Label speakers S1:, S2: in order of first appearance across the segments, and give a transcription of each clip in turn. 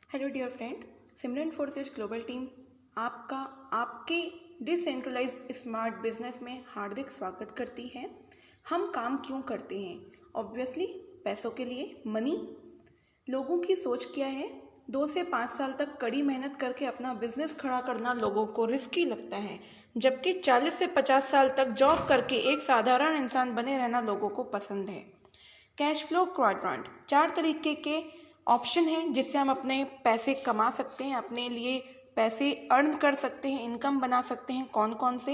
S1: Hello dear friend, सिमरन forces global team आपका आपके decentralised smart business में हार्दिक स्वागत करती है। हम काम क्यों करते हैं? ऑब्वियसली पैसों के लिए, मनी। लोगों की सोच क्या है? 2 से 5 साल तक कड़ी मेहनत करके अपना बिजनेस खड़ा करना लोगों को रिस्की लगता है, जबकि 40 से 50 साल तक जॉब करके एक साधारण इंसान बने रहना लोगों को पसंद है। कैश फ्लो क्वाड्रेंट 4 तरीके के ऑप्शन हैं जिससे हम अपने पैसे कमा सकते हैं, अपने लिए पैसे अर्न कर सकते हैं, इनकम बना सकते हैं। कौन कौन से?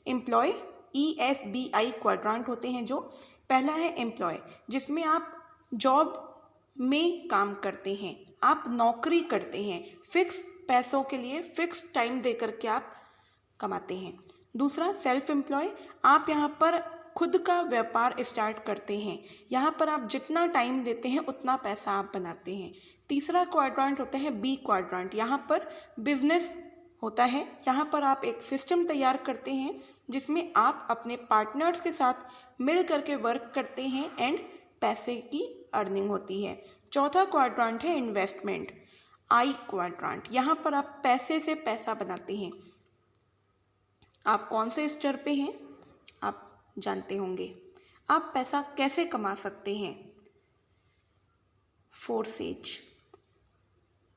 S1: एम्प्लॉय, ESBI क्वाड्रेंट होते हैं। जो पहला है एम्प्लॉय, जिसमें आप जॉब में काम करते हैं, आप नौकरी करते हैं, फिक्स पैसों के लिए फिक्स टाइम दे करके आप कमाते हैं। दूसरा सेल्फ एम्प्लॉय, आप यहाँ पर खुद का व्यापार स्टार्ट करते हैं, यहाँ पर आप जितना टाइम देते हैं उतना पैसा आप बनाते हैं। तीसरा क्वाड्रेंट होता है बी क्वाड्रेंट, यहाँ पर बिजनेस होता है। यहाँ पर आप एक सिस्टम तैयार करते हैं जिसमें आप अपने पार्टनर्स के साथ मिल करके वर्क करते हैं एंड पैसे की अर्निंग होती है। चौथा क्वाड्रेंट है इन्वेस्टमेंट, आई क्वाड्रेंट, यहाँ पर आप पैसे से पैसा बनाते हैं। आप कौन से स्तर पे हैं आप जानते होंगे। आप पैसा कैसे कमा सकते हैं? फोर्सेज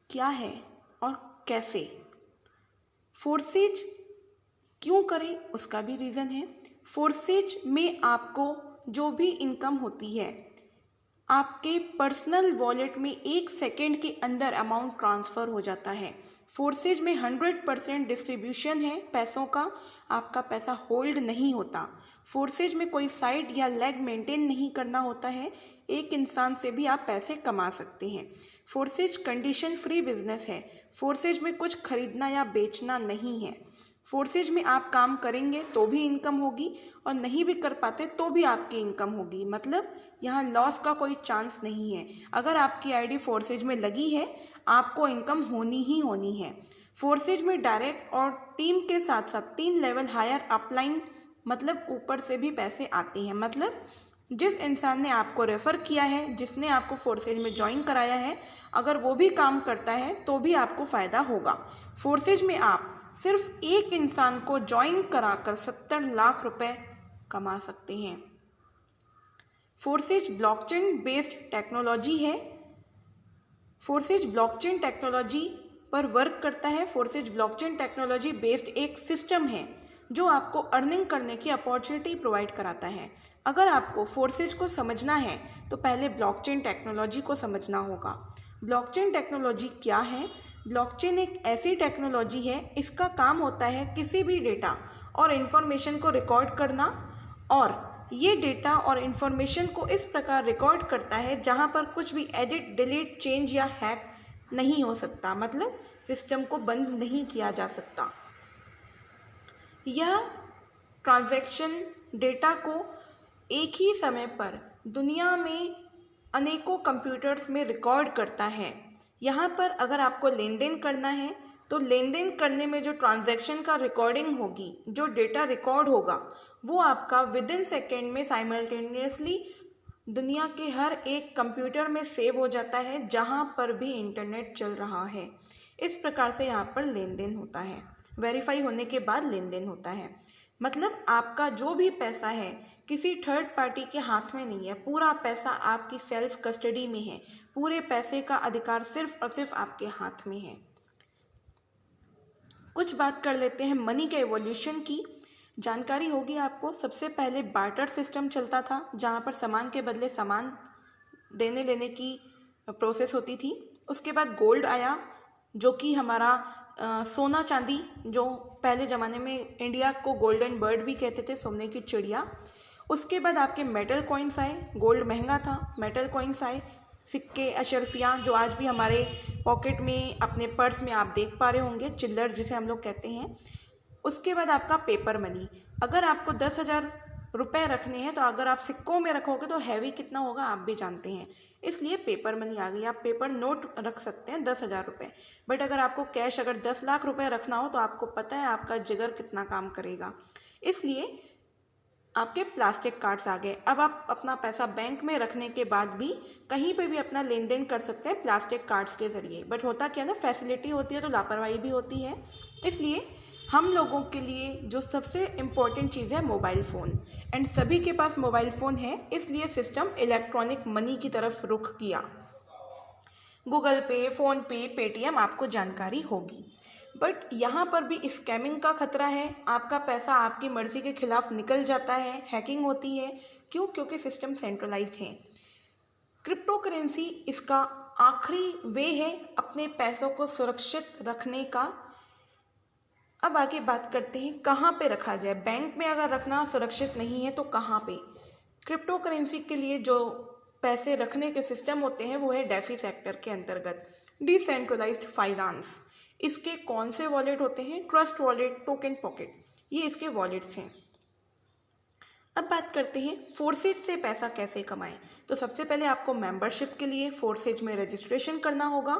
S1: क्या है और कैसे? फोर्सेज क्यों करें उसका भी रीज़न है। फोर्सेज में आपको जो भी इनकम होती है आपके पर्सनल वॉलेट में 1 सेकेंड के अंदर अमाउंट ट्रांसफ़र हो जाता है। फोर्सेज में 100% डिस्ट्रीब्यूशन है पैसों का, आपका पैसा होल्ड नहीं होता। फोर्सेज में कोई साइड या लेग मेंटेन नहीं करना होता है, एक इंसान से भी आप पैसे कमा सकते हैं। फोर्सेज कंडीशन फ्री बिजनेस है। फोर्सेज में कुछ खरीदना या बेचना नहीं है। फोर्सेज में आप काम करेंगे तो भी इनकम होगी और नहीं भी कर पाते तो भी आपकी इनकम होगी, मतलब यहाँ लॉस का कोई चांस नहीं है। अगर आपकी आईडी फोर्सेज में लगी है आपको इनकम होनी ही होनी है। फोर्सेज में डायरेक्ट और टीम के साथ साथ 3 लेवल हायर अपलाइन, मतलब ऊपर से भी पैसे आते हैं। मतलब जिस इंसान ने आपको रेफ़र किया है, जिसने आपको फोर्सेज में ज्वाइन कराया है, अगर वो भी काम करता है तो भी आपको फ़ायदा होगा। फोर्सेज में आप सिर्फ एक इंसान को ज्वाइन कराकर 70 लाख रुपए कमा सकते हैं। फोर्सेज ब्लॉकचेन बेस्ड टेक्नोलॉजी है। फोर्सेज ब्लॉकचेन टेक्नोलॉजी पर वर्क करता है। फोर्सेज ब्लॉकचेन टेक्नोलॉजी बेस्ड एक सिस्टम है जो आपको अर्निंग करने की अपॉर्चुनिटी प्रोवाइड कराता है। अगर आपको फोर्सेज को समझना है तो पहले ब्लॉकचेन टेक्नोलॉजी को समझना होगा। ब्लॉकचेन टेक्नोलॉजी क्या है? ब्लॉकचेन एक ऐसी टेक्नोलॉजी है, इसका काम होता है किसी भी डेटा और इन्फॉर्मेशन को रिकॉर्ड करना, और ये डेटा और इन्फॉर्मेशन को इस प्रकार रिकॉर्ड करता है जहाँ पर कुछ भी एडिट, डिलीट, चेंज या हैक नहीं हो सकता, मतलब सिस्टम को बंद नहीं किया जा सकता। यह ट्रांजैक्शन डेटा को एक ही समय पर दुनिया में अनेकों कंप्यूटर्स में रिकॉर्ड करता है। यहाँ पर अगर आपको लेन देन करना है तो लेन देन करने में जो ट्रांजैक्शन का रिकॉर्डिंग होगी, जो डेटा रिकॉर्ड होगा, वो आपका विदिन सेकेंड में साइमल्टेनियसली दुनिया के हर एक कंप्यूटर में सेव हो जाता है जहाँ पर भी इंटरनेट चल रहा है। इस प्रकार से यहाँ पर लेन देन होता है। वेरीफाई होने के बाद लेन देन होता है। मतलब आपका जो भी पैसा है किसी थर्ड पार्टी के हाथ में नहीं है, पूरा पैसा आपकी सेल्फ कस्टडी में है। पूरे पैसे का अधिकार सिर्फ और सिर्फ आपके हाथ में है। कुछ बात कर लेते हैं मनी के एवोल्यूशन की। जानकारी होगी आपको, सबसे पहले बार्टर सिस्टम चलता था जहाँ पर सामान के बदले सामान देने लेने की प्रोसेस होती थी। उसके बाद गोल्ड आया, जो कि हमारा सोना चांदी, जो पहले ज़माने में इंडिया को गोल्डन बर्ड भी कहते थे, सोने की चिड़िया। उसके बाद आपके मेटल कॉइन्स आए, गोल्ड महंगा था, मेटल कॉइन्स आए, सिक्के, अशरफियाँ, जो आज भी हमारे पॉकेट में, अपने पर्स में आप देख पा रहे होंगे, चिल्लर जिसे हम लोग कहते हैं। उसके बाद आपका पेपर मनी। अगर आपको 10,000 रुपये रखने हैं तो अगर आप सिक्कों में रखोगे तो हैवी कितना होगा आप भी जानते हैं, इसलिए पेपर मनी आ गई। आप पेपर नोट रख सकते हैं 10,000 रुपये, बट अगर आपको कैश अगर 10 लाख रुपए रखना हो तो आपको पता है आपका जिगर कितना काम करेगा। इसलिए आपके प्लास्टिक कार्ड्स आ गए। अब आप अपना पैसा बैंक में रखने के बाद भी कहीं पे भी अपना लेन देन कर सकते हैं प्लास्टिक कार्ड्स के ज़रिए। बट होता क्या ना, फैसिलिटी होती है तो लापरवाही भी होती है। इसलिए हम लोगों के लिए जो सबसे इम्पोर्टेंट चीज़ है मोबाइल फ़ोन, एंड सभी के पास मोबाइल फ़ोन है, इसलिए सिस्टम इलेक्ट्रॉनिक मनी की तरफ रुख किया। गूगल पे, फ़ोन पे, पेटीएम आपको जानकारी होगी। बट यहाँ पर भी स्कैमिंग का खतरा है। आपका पैसा आपकी मर्ज़ी के खिलाफ निकल जाता है, हैकिंग होती है। क्यों? क्योंकि सिस्टम सेंट्रलाइज्ड है। क्रिप्टो करेंसी इसका आखिरी वे है अपने पैसों को सुरक्षित रखने का। अब आगे बात करते हैं कहाँ पे रखा जाए। बैंक में अगर रखना सुरक्षित नहीं है तो कहाँ पे? क्रिप्टो करेंसी के लिए जो पैसे रखने के सिस्टम होते हैं वो है डेफी सेक्टर के अंतर्गत डिसेंट्रलाइज्ड फाइनेंस। इसके कौन से वॉलेट होते हैं? ट्रस्ट वॉलेट, टोकन पॉकेट, ये इसके वॉलेट्स हैं। अब बात करते हैं फोर्सेज से पैसा कैसे कमाएं। तो सबसे पहले आपको मेंबरशिप के लिए फोर्सेज में रजिस्ट्रेशन करना होगा।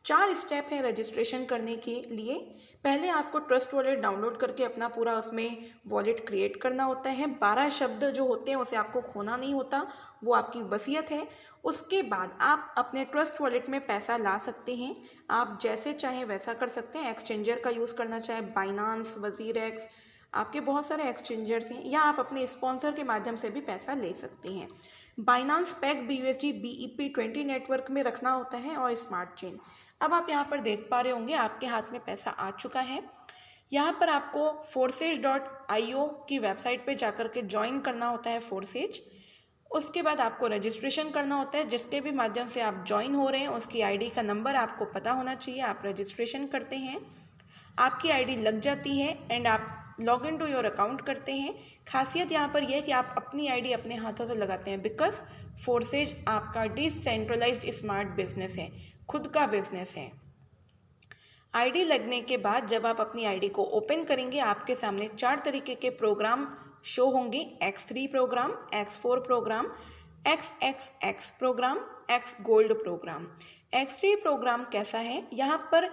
S1: 4 स्टेप है रजिस्ट्रेशन करने के लिए। पहले आपको ट्रस्ट वॉलेट डाउनलोड करके अपना पूरा उसमें वॉलेट क्रिएट करना होता है। 12 शब्द जो होते हैं उसे आपको खोना नहीं होता, वो आपकी वसीयत है। उसके बाद आप अपने ट्रस्ट वॉलेट में पैसा ला सकते हैं। आप जैसे चाहें वैसा कर सकते हैं। एक्सचेंजर का यूज़ करना चाहे बाइनांस, वजीरेक्स, आपके बहुत सारे एक्सचेंजर्स हैं, या आप अपने स्पॉन्सर के माध्यम से भी पैसा ले सकते हैं। Binance, pack, BUSD, BEP20 network में रखना होता है और स्मार्ट चेन। अब आप यहाँ पर देख पा रहे होंगे आपके हाथ में पैसा आ चुका है। यहाँ पर आपको forces.io की वेबसाइट पे जाकर के ज्वाइन करना होता है फोर्सेज। उसके बाद आपको रजिस्ट्रेशन करना होता है। जिसके भी माध्यम से आप ज्वाइन हो रहे हैं उसकी आईडी का नंबर आपको पता होना चाहिए। आप रजिस्ट्रेशन करते हैं, आपकी आईडी लग जाती है एंड आप log in to your account करते हैं। खासियत यहाँ पर यह है कि आप अपनी आईडी अपने हाथों से लगाते हैं, बिकॉज फोर्सेज आपका डिसेंट्रलाइज्ड स्मार्ट बिजनेस है, खुद का बिजनेस है। आईडी लगने के बाद जब आप अपनी आईडी को ओपन करेंगे आपके सामने 4 तरीके के प्रोग्राम शो होंगे। X3 program, X4 program, XXX program, X gold program. X3 program कैसा है? यहाँ पर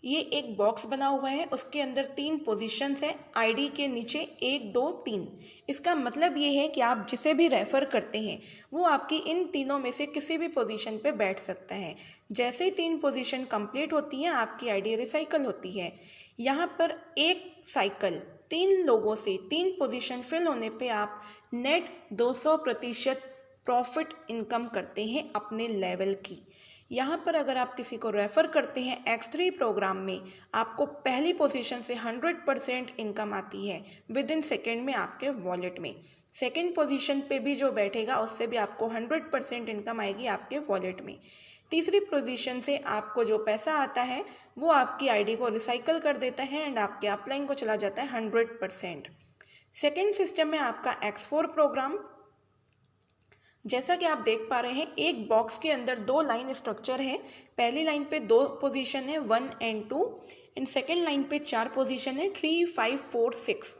S1: ये एक बॉक्स बना हुआ है, उसके अंदर 3 पोजीशंस है, आईडी के नीचे 1, 2, 3। इसका मतलब ये है कि आप जिसे भी रेफ़र करते हैं वो आपकी इन तीनों में से किसी भी पोजीशन पे बैठ सकता है। जैसे ही 3 पोजीशन कंप्लीट होती हैं आपकी आईडी रिसाइकल होती है। यहाँ पर एक साइकिल 3 लोगों से 3 पोजीशन फिल होने पे आप नेट 200% प्रॉफिट इनकम करते हैं अपने लेवल की। यहाँ पर अगर आप किसी को रेफ़र करते हैं X3 प्रोग्राम में, आपको पहली पोजीशन से 100% इनकम आती है विद इन सेकेंड में आपके वॉलेट में। सेकेंड पोजीशन पे भी जो बैठेगा उससे भी आपको 100% इनकम आएगी आपके वॉलेट में। तीसरी पोजीशन से आपको जो पैसा आता है वो आपकी आईडी को रिसाइकल कर देता है एंड आपके अपलाइन को चला जाता है 100%। सेकेंड सिस्टम में आपका X4 प्रोग्राम। जैसा कि आप देख पा रहे हैं एक बॉक्स के अंदर 2 लाइन स्ट्रक्चर है। पहली लाइन पे 2 पोजीशन है 1 एंड 2, एंड सेकेंड लाइन पे 4 पोजीशन है 3, 5, 4, 6।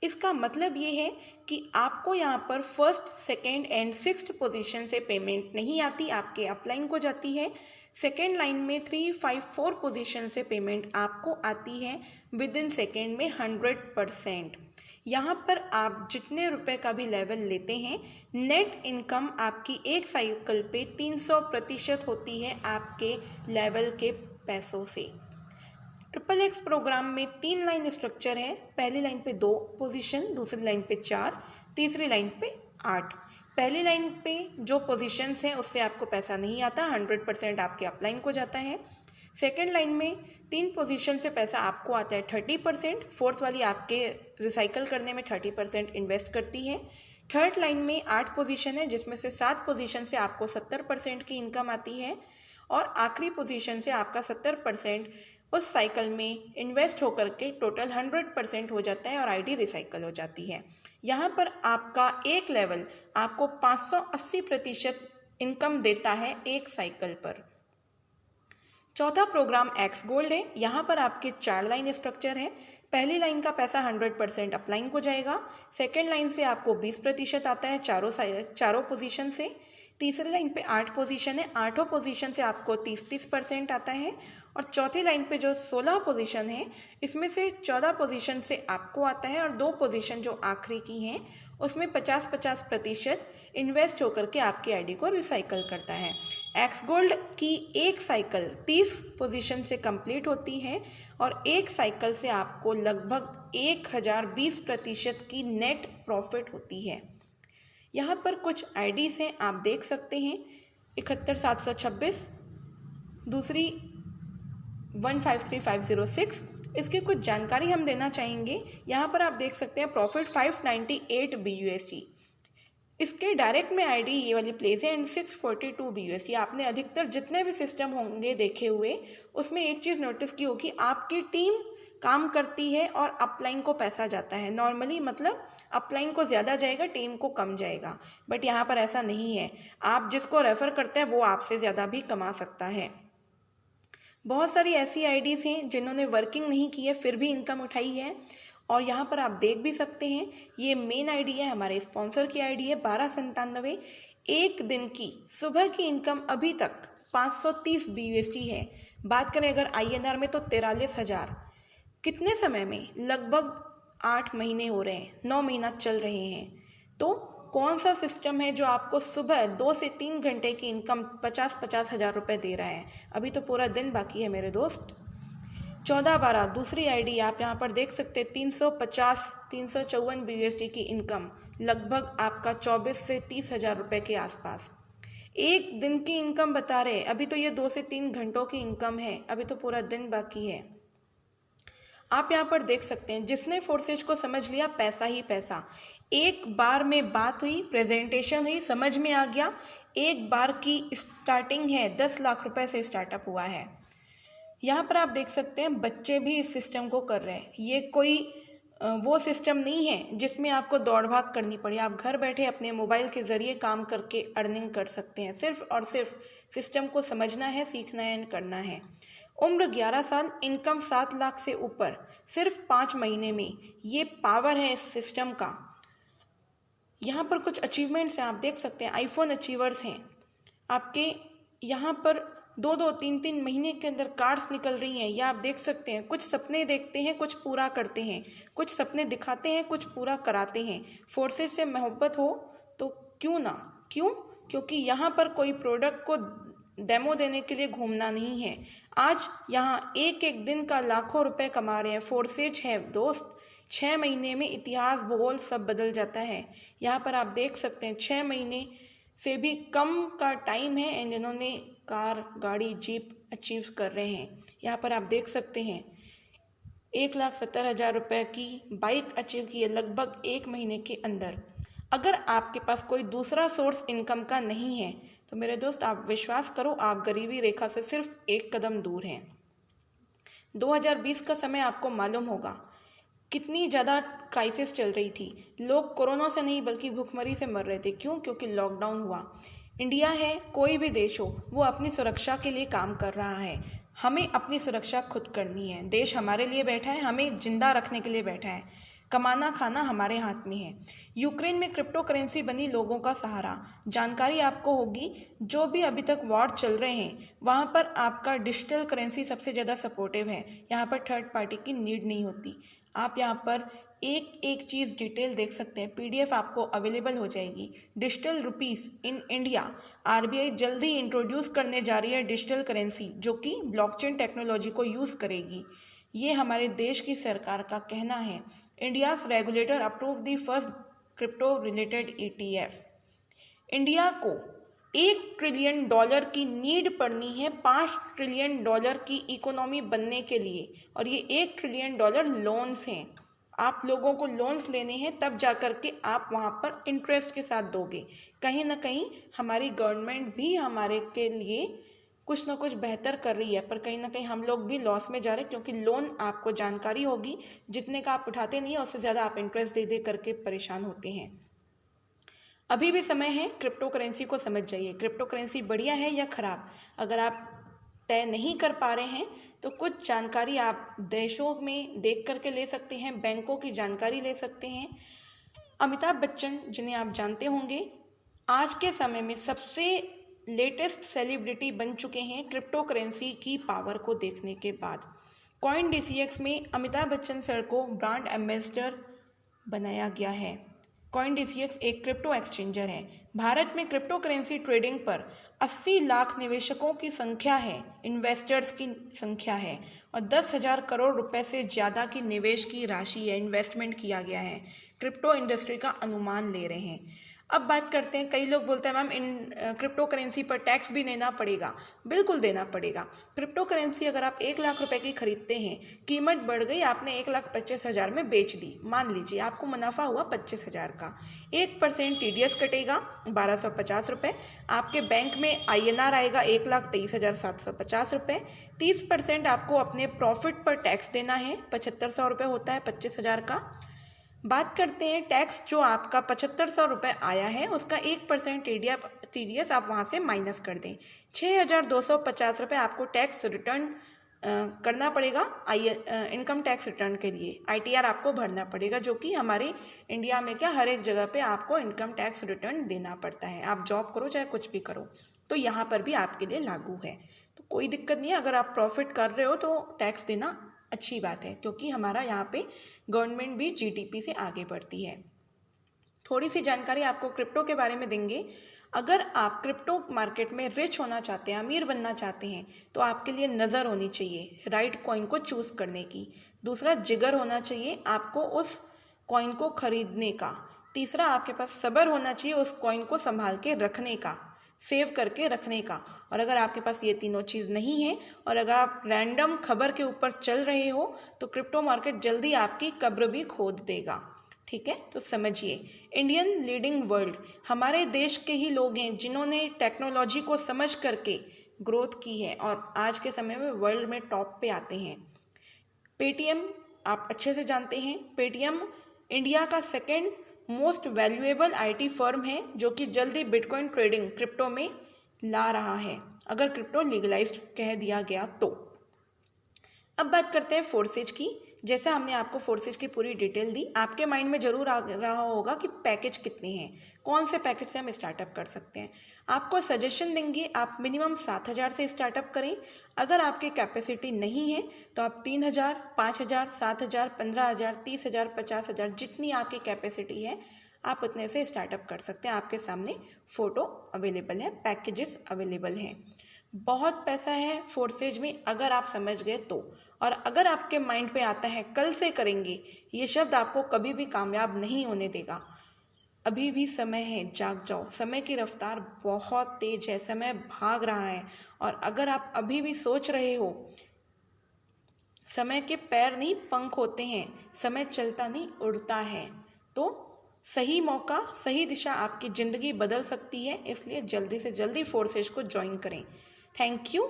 S1: इसका मतलब ये है कि आपको यहाँ पर first, second and 6th position से पेमेंट नहीं आती, आपके अपलाइन को जाती है। सेकेंड लाइन में 3, 5, 4 पोजीशन से पेमेंट आपको आती है विद इन सेकेंड में 100%। यहाँ पर आप जितने रुपए का भी लेवल लेते हैं, नेट इनकम आपकी एक साइकिल पे 300% होती है आपके लेवल के पैसों से। XXX प्रोग्राम में 3 लाइन स्ट्रक्चर है। पहली लाइन पे 2 पोजीशन, दूसरी लाइन पे 4, तीसरी लाइन पे 8। पहली लाइन पे जो पोजीशंस हैं उससे आपको पैसा नहीं आता, 100% आपके अपलाइन को जाता है। सेकेंड लाइन में 3 पोजीशन से पैसा आपको आता है 30%, फोर्थ वाली आपके रिसाइकल करने में 30% इन्वेस्ट करती है। थर्ड लाइन में 8 पोजीशन है जिसमें से 7 पोजीशन से आपको 70% की इनकम आती है, और आखिरी पोजीशन से आपका 70% उस साइकिल में इन्वेस्ट होकर के टोटल 100% हो जाता है और आईडी रिसाइकल हो जाती है। यहाँ पर आपका एक लेवल आपको 580% इनकम देता है एक साइकिल पर। चौथा प्रोग्राम X गोल्ड है। यहाँ पर आपके 4 लाइन स्ट्रक्चर है। पहली लाइन का पैसा 100% अपलाइन को जाएगा। सेकेंड लाइन से आपको 20% आता है चारों पोजीशन से। तीसरी लाइन पे 8 पोजीशन है, 8 पोजीशन से आपको 30% आता है। और चौथी लाइन पे जो 16 पोजीशन है इसमें से 14 पोजीशन से आपको आता है, और 2 पोजीशन जो आखिरी की हैं उसमें 50-50% इन्वेस्ट होकर के आपकी आईडी को रिसाइकल करता है। एक्स गोल्ड की एक साइकिल 30 पोजीशन से कंप्लीट होती है और एक साइकिल से आपको लगभग 1020% की नेट प्रॉफिट होती है। यहाँ पर कुछ आईडीज़ हैं, आप देख सकते हैं। 71726, दूसरी 153506। इसकी कुछ जानकारी हम देना चाहेंगे। यहाँ पर आप देख सकते हैं प्रॉफिट 598 BUSD। इसके डायरेक्ट में आईडी ये वाली प्लेस है एंड 642 BUSD। आपने अधिकतर जितने भी सिस्टम होंगे देखे हुए, उसमें एक चीज़ नोटिस की होगी, आपकी टीम काम करती है और अपलाइन को पैसा जाता है। नॉर्मली मतलब अपलाइन को ज़्यादा जाएगा, टीम को कम जाएगा, बट यहाँ पर ऐसा नहीं है। आप जिसको रेफ़र करते हैं वो आपसे ज़्यादा भी कमा सकता है। बहुत सारी ऐसी आईडीज़ हैं जिन्होंने वर्किंग नहीं की है फिर भी इनकम उठाई है, और यहाँ पर आप देख भी सकते हैं। ये मेन आईडी है, हमारे स्पॉन्सर की आईडी है 1297। एक दिन की सुबह की इनकम अभी तक 530 BUSD है। बात करें अगर INR में तो 43,000। कितने समय में? लगभग 8 महीने हो रहे हैं, 9 महीना चल रहे हैं। तो कौन सा सिस्टम है जो आपको सुबह 2 से 3 घंटे की इनकम 50-50 हज़ार रुपये दे रहा है? अभी तो पूरा दिन बाकी है मेरे दोस्त। 14-12 दूसरी आईडी आप यहाँ पर देख सकते हैं, 350-354 BUSD की इनकम, लगभग आपका 24 से 30 हज़ार रुपये के आसपास। एक दिन की इनकम बता रहे हैं, अभी तो ये 2 से 3 घंटों की इनकम है, अभी तो पूरा दिन बाकी है। आप यहाँ पर देख सकते हैं, जिसने फोर्सेज को समझ लिया पैसा ही पैसा। एक बार में बात हुई, प्रेजेंटेशन हुई, समझ में आ गया। एक बार की स्टार्टिंग है, 10 लाख रुपए से स्टार्टअप हुआ है। यहाँ पर आप देख सकते हैं बच्चे भी इस सिस्टम को कर रहे हैं। ये कोई वो सिस्टम नहीं है जिसमें आपको दौड़ भाग करनी पड़े। आप घर बैठे अपने मोबाइल के ज़रिए काम करके अर्निंग कर सकते हैं। सिर्फ और सिर्फ सिस्टम को समझना है, सीखना है एंड करना है। उम्र 11 साल, इनकम 7 लाख से ऊपर, सिर्फ 5 महीने में। ये पावर है इस सिस्टम का। यहाँ पर कुछ अचीवमेंट्स हैं, आप देख सकते हैं। आईफोन अचीवर्स हैं आपके यहाँ पर 2-2, 3-3 महीने के अंदर कार्ड्स निकल रही हैं। या आप देख सकते हैं, कुछ सपने देखते हैं, कुछ पूरा करते हैं, कुछ सपने दिखाते हैं, कुछ पूरा कराते हैं। फोर्सेज से मोहब्बत हो तो क्यों ना, क्योंकि यहाँ पर कोई प्रोडक्ट को डेमो देने के लिए घूमना नहीं है। आज यहाँ एक एक दिन का लाखों रुपए कमा रहे हैं। फोर्सेज है दोस्त, 6 महीने में इतिहास भूगोल सब बदल जाता है। यहाँ पर आप देख सकते हैं 6 महीने से भी कम का टाइम है एंड इन्होंने कार, गाड़ी, जीप अचीव कर रहे हैं। यहाँ पर आप देख सकते हैं 1,70,000 रुपये की बाइक अचीव की है लगभग 1 महीने के अंदर। अगर आपके पास कोई दूसरा सोर्स इनकम का नहीं है तो मेरे दोस्त आप विश्वास करो, आप गरीबी रेखा से सिर्फ एक कदम दूर हैं। 2020 का समय आपको मालूम होगा कितनी ज़्यादा क्राइसिस चल रही थी। लोग कोरोना से नहीं बल्कि भूखमरी से मर रहे थे। क्यों? क्योंकि लॉकडाउन हुआ। इंडिया है, कोई भी देश हो, वो अपनी सुरक्षा के लिए काम कर रहा है। हमें अपनी सुरक्षा खुद करनी है। देश हमारे लिए बैठा है, हमें जिंदा रखने के लिए बैठा है। कमाना खाना हमारे हाथ में है। यूक्रेन में क्रिप्टो करेंसी बनी लोगों का सहारा। जानकारी आपको होगी, जो भी अभी तक वॉर चल रहे हैं वहाँ पर आपका डिजिटल करेंसी सबसे ज़्यादा सपोर्टिव है। यहाँ पर थर्ड पार्टी की नीड नहीं होती। आप यहाँ पर एक एक चीज़ डिटेल देख सकते हैं। PDF आपको अवेलेबल हो जाएगी। Digital rupees in India, RBI जल्दी इंट्रोड्यूस करने जा रही है डिजिटल करेंसी जो कि ब्लॉकचेन टेक्नोलॉजी को यूज़ करेगी। ये हमारे देश की सरकार का कहना है। India's regulator approve the first crypto related ETF। India को $1 ट्रिलियन की नीड पड़नी है $5 ट्रिलियन की इकोनॉमी बनने के लिए, और ये $1 ट्रिलियन लोन्स हैं। आप लोगों को लोन्स लेने हैं, तब जा कर के आप वहाँ पर इंटरेस्ट के साथ दोगे। कहीं ना कहीं हमारी गवर्नमेंट भी हमारे के लिए कुछ ना कुछ बेहतर कर रही है, पर कहीं ना कहीं हम लोग भी लॉस में जा रहे हैं, क्योंकि लोन आपको जानकारी होगी जितने का आप उठाते नहीं है उससे ज़्यादा आप इंटरेस्ट दे दे करके परेशान होते हैं। अभी भी समय है, क्रिप्टो करेंसी को समझ जाइए। क्रिप्टो करेंसी बढ़िया है या ख़राब, अगर आप तय नहीं कर पा रहे हैं तो कुछ जानकारी आप देशों में देख करके ले सकते हैं, बैंकों की जानकारी ले सकते हैं। अमिताभ बच्चन, जिन्हें आप जानते होंगे, आज के समय में सबसे लेटेस्ट सेलिब्रिटी बन चुके हैं क्रिप्टो करेंसी की पावर को देखने के बाद। CoinDCX में अमिताभ बच्चन सर को ब्रांड एम्बेसडर बनाया गया है। CoinDCX एक क्रिप्टो एक्सचेंजर है। भारत में क्रिप्टो करेंसी ट्रेडिंग पर 80 लाख निवेशकों की संख्या है, इन्वेस्टर्स की संख्या है, और 10,000 करोड़ रुपए से ज़्यादा की निवेश की राशि है, इन्वेस्टमेंट किया गया है। क्रिप्टो इंडस्ट्री का अनुमान ले रहे हैं। अब बात करते हैं, कई लोग बोलते हैं मैम इन क्रिप्टो करेंसी पर टैक्स भी देना पड़ेगा। बिल्कुल देना पड़ेगा। क्रिप्टो करेंसी अगर आप 1 लाख रुपए की खरीदते हैं, कीमत बढ़ गई, आपने 1,25,000 में बेच दी, मान लीजिए आपको मुनाफा हुआ 25,000 का, 1% TDS कटेगा 1,250 रुपये, आपके बैंक में INR आएगा 1,23,750 रुपये, 30% आपको अपने प्रॉफिट पर टैक्स देना है, 7,500 रुपये होता है 25,000 का। बात करते हैं टैक्स, जो आपका 7,500 रुपये आया है उसका 1% TDS आप वहाँ से माइनस कर दें, 6,250 रुपये आपको टैक्स रिटर्न करना पड़ेगा। इनकम टैक्स रिटर्न के लिए ITR आपको भरना पड़ेगा, जो कि हमारे इंडिया में क्या हर एक जगह पे आपको इनकम टैक्स रिटर्न देना पड़ता है। आप जॉब करो चाहे कुछ भी करो, तो यहाँ पर भी आपके लिए लागू है। तो कोई दिक्कत नहीं है, अगर आप प्रॉफिट कर रहे हो तो टैक्स देना अच्छी बात है, क्योंकि हमारा यहाँ पे गवर्नमेंट भी GDP से आगे बढ़ती है। थोड़ी सी जानकारी आपको क्रिप्टो के बारे में देंगे। अगर आप क्रिप्टो मार्केट में रिच होना चाहते हैं, अमीर बनना चाहते हैं, तो आपके लिए नज़र होनी चाहिए राइट कॉइन को चूज़ करने की। दूसरा, जिगर होना चाहिए आपको उस कॉइन को खरीदने का। तीसरा, आपके पास सब्र होना चाहिए उस कॉइन को संभाल के रखने का, सेव करके रखने का। और अगर आपके पास ये तीनों चीज़ नहीं है और अगर आप रैंडम खबर के ऊपर चल रहे हो, तो क्रिप्टो मार्केट जल्दी आपकी कब्र भी खोद देगा। ठीक है, तो समझिए, इंडियन लीडिंग वर्ल्ड, हमारे देश के ही लोग हैं जिन्होंने टेक्नोलॉजी को समझ करके ग्रोथ की है और आज के समय में वर्ल्ड में टॉप पे आते हैं। पेटीएम आप अच्छे से जानते हैं, पेटीएम इंडिया का second most valuable IT firm है, जो कि जल्दी बिटकॉइन ट्रेडिंग क्रिप्टो में ला रहा है, अगर क्रिप्टो लीगलाइज्ड कह दिया गया तो। अब बात करते हैं फोर्सेज की। जैसे हमने आपको फोर्सेज की पूरी डिटेल दी, आपके माइंड में ज़रूर आ रहा होगा कि पैकेज कितने हैं, कौन से पैकेज से हम स्टार्टअप कर सकते हैं। आपको सजेशन देंगे, आप मिनिमम 7,000 से स्टार्टअप करें। अगर आपकी कैपेसिटी नहीं है तो आप 3,000, 5,000, 7,000, 15,000, 30,000, 50,000, जितनी आपकी कैपेसिटी है आप उतने से स्टार्टअप कर सकते हैं। आपके सामने फ़ोटो अवेलेबल है, पैकेजेस अवेलेबल हैं। बहुत पैसा है फोर्सेज में अगर आप समझ गए तो। और अगर आपके माइंड पे आता है कल से करेंगे, ये शब्द आपको कभी भी कामयाब नहीं होने देगा। अभी भी समय है, जाग जाओ। समय की रफ्तार बहुत तेज है, समय भाग रहा है। और अगर आप अभी भी सोच रहे हो, समय के पैर नहीं पंख होते हैं, समय चलता नहीं उड़ता है, तो सही मौका, सही दिशा आपकी ज़िंदगी बदल सकती है। इसलिए जल्दी से जल्दी फोर्सेज को ज्वाइन करें। Thank you.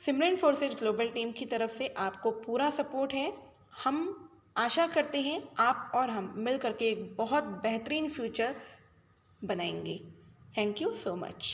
S1: Simran forces global team की तरफ से आपको पूरा सपोर्ट है। हम आशा करते हैं आप और हम मिल करके एक बहुत बेहतरीन फ्यूचर बनाएंगे। Thank you so much.